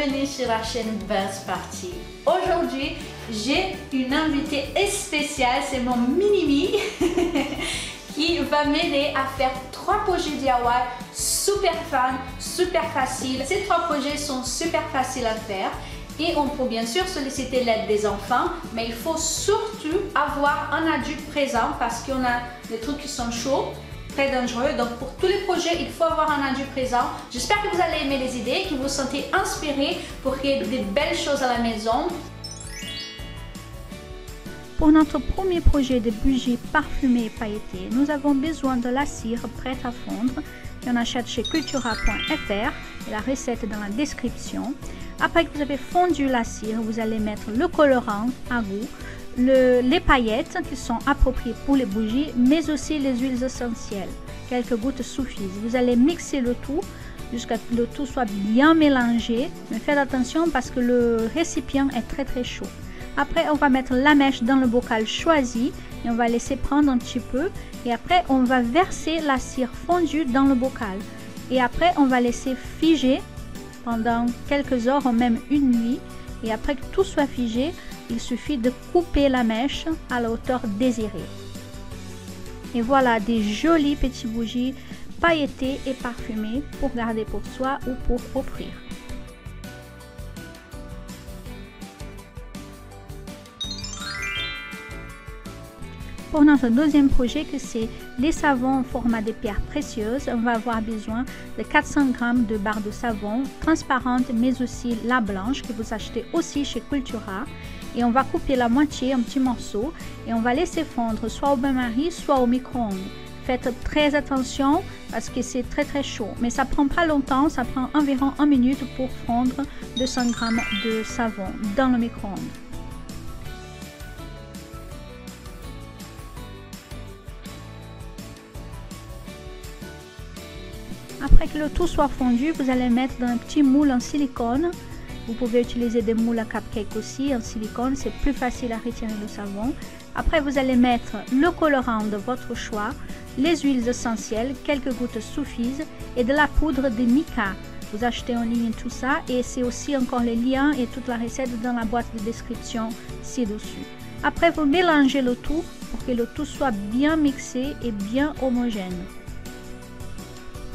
bienvenue sur la chaîne Buzz Party. Aujourd'hui, j'ai une invitée spéciale, c'est mon mini-mi qui va m'aider à faire 3 projets DIY super fun, super faciles. Ces 3 projets sont super faciles à faire et on peut bien sûr solliciter l'aide des enfants, mais il faut surtout avoir un adulte présent parce qu'on a des trucs qui sont chauds, très dangereux. Donc pour tous les projets, il faut avoir un adulte présent. J'espère que vous allez aimer les idées, que vous vous sentez inspiré pour créer des belles choses à la maison. Pour notre premier projet de bougies parfumées et pailletées, nous avons besoin de la cire prête à fondre qu'on achète chez cultura.fr. La recette est dans la description. Après que vous avez fondu la cire, vous allez mettre le colorant à goût, les paillettes qui sont appropriées pour les bougies, mais aussi les huiles essentielles. Quelques gouttes suffisent. Vous allez mixer le tout jusqu'à ce que le tout soit bien mélangé. Mais faites attention parce que le récipient est très chaud. Après, on va mettre la mèche dans le bocal choisi et on va laisser prendre un petit peu. Et après, on va verser la cire fondue dans le bocal. Et après, on va laisser figer pendant quelques heures ou même une nuit. Et après que tout soit figé, il suffit de couper la mèche à la hauteur désirée. Et voilà des jolies petites bougies pailletées et parfumées pour garder pour soi ou pour offrir. Pour notre deuxième projet, que c'est les savons en format de pierres précieuses, on va avoir besoin de 400 g de barres de savon transparentes, mais aussi la blanche que vous achetez aussi chez Cultura. Et on va couper la moitié en petits morceaux et on va laisser fondre soit au bain-marie, soit au micro-ondes. Faites très attention parce que c'est très chaud, mais ça prend pas longtemps, ça prend environ 1 minute pour fondre 200 g de savon dans le micro-ondes. Après que le tout soit fondu, vous allez mettre dans un petit moule en silicone. Vous pouvez utiliser des moules à cupcake aussi en silicone, c'est plus facile à retirer le savon. Après, vous allez mettre le colorant de votre choix, les huiles essentielles, quelques gouttes suffisent et de la poudre de mica. Vous achetez en ligne tout ça et c'est aussi encore les liens et toute la recette dans la boîte de description ci-dessus. Après, vous mélangez le tout pour que le tout soit bien mixé et bien homogène.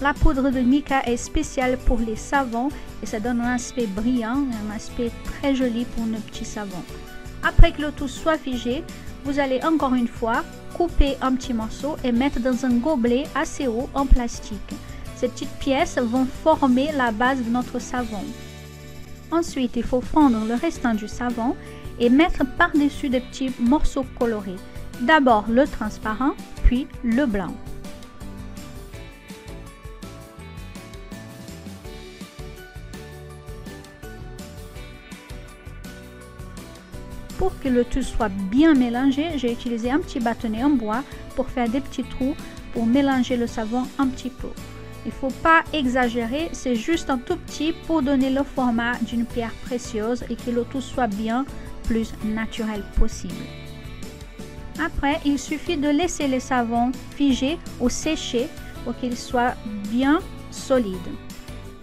La poudre de mica est spéciale pour les savons et ça donne un aspect brillant, un aspect très joli pour nos petits savons. Après que le tout soit figé, vous allez encore une fois couper un petit morceau et mettre dans un gobelet assez haut en plastique. Ces petites pièces vont former la base de notre savon. Ensuite, il faut fondre le restant du savon et mettre par-dessus des petits morceaux colorés. D'abord le transparent, puis le blanc. Pour que le tout soit bien mélangé, j'ai utilisé un petit bâtonnet en bois pour faire des petits trous pour mélanger le savon un petit peu. Il ne faut pas exagérer, c'est juste un tout petit pour donner le format d'une pierre précieuse et que le tout soit bien plus naturel possible. Après, il suffit de laisser le savon figer ou sécher pour qu'il soit bien solide.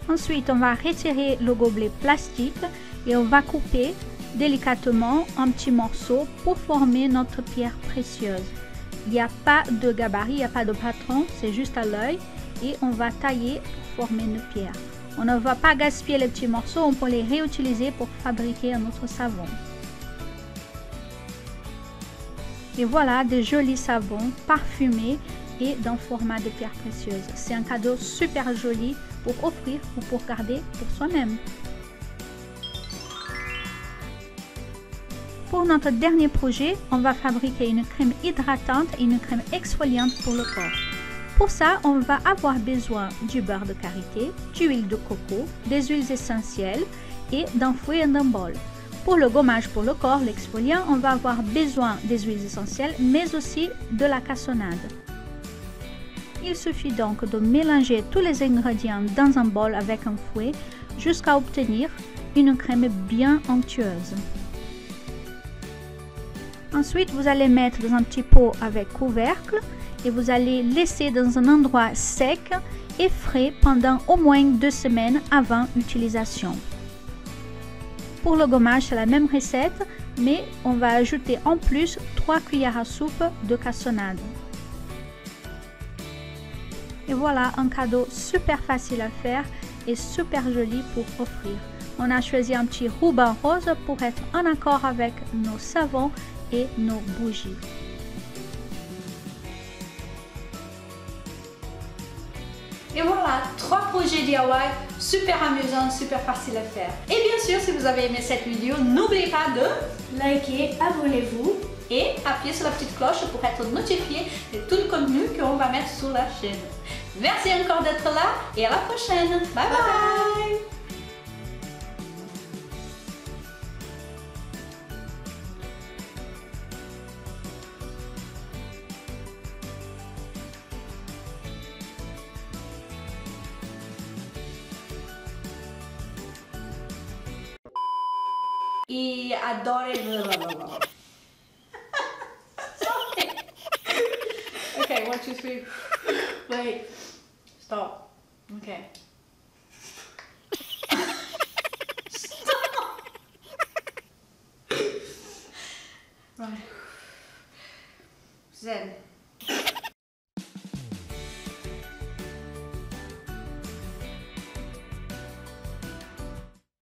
Ensuite, on va retirer le gobelet plastique et on va couper délicatement un petit morceau pour former notre pierre précieuse. Il n'y a pas de gabarit, il n'y a pas de patron, c'est juste à l'œil et on va tailler pour former une pierre. On ne va pas gaspiller les petits morceaux, on peut les réutiliser pour fabriquer un autre savon. Et voilà des jolis savons parfumés et dans format de pierre précieuse. C'est un cadeau super joli pour offrir ou pour garder pour soi-même. Pour notre dernier projet, on va fabriquer une crème hydratante et une crème exfoliante pour le corps. Pour ça, on va avoir besoin du beurre de karité, d'huile de coco, des huiles essentielles et d'un fouet et d'un bol. Pour le gommage pour le corps, l'exfoliant, on va avoir besoin des huiles essentielles mais aussi de la cassonade. Il suffit donc de mélanger tous les ingrédients dans un bol avec un fouet jusqu'à obtenir une crème bien onctueuse. Ensuite, vous allez mettre dans un petit pot avec couvercle et vous allez laisser dans un endroit sec et frais pendant au moins 2 semaines avant utilisation. Pour le gommage, c'est la même recette, mais on va ajouter en plus 3 cuillères à soupe de cassonade. Et voilà un cadeau super facile à faire et super joli pour offrir. On a choisi un petit ruban rose pour être en accord avec nos savons et nos bougies. Et voilà, 3 projets DIY super amusants, super faciles à faire. Et bien sûr, si vous avez aimé cette vidéo, n'oubliez pas de Likez, abonnez-vous. et appuyer sur la petite cloche pour être notifié de tout le contenu qu'on va mettre sur la chaîne. Merci encore d'être là et à la prochaine. Bye bye. E adoro. Okay, 1, 2, 3. Wait. Stop. Okay. Stop. Right. Zen.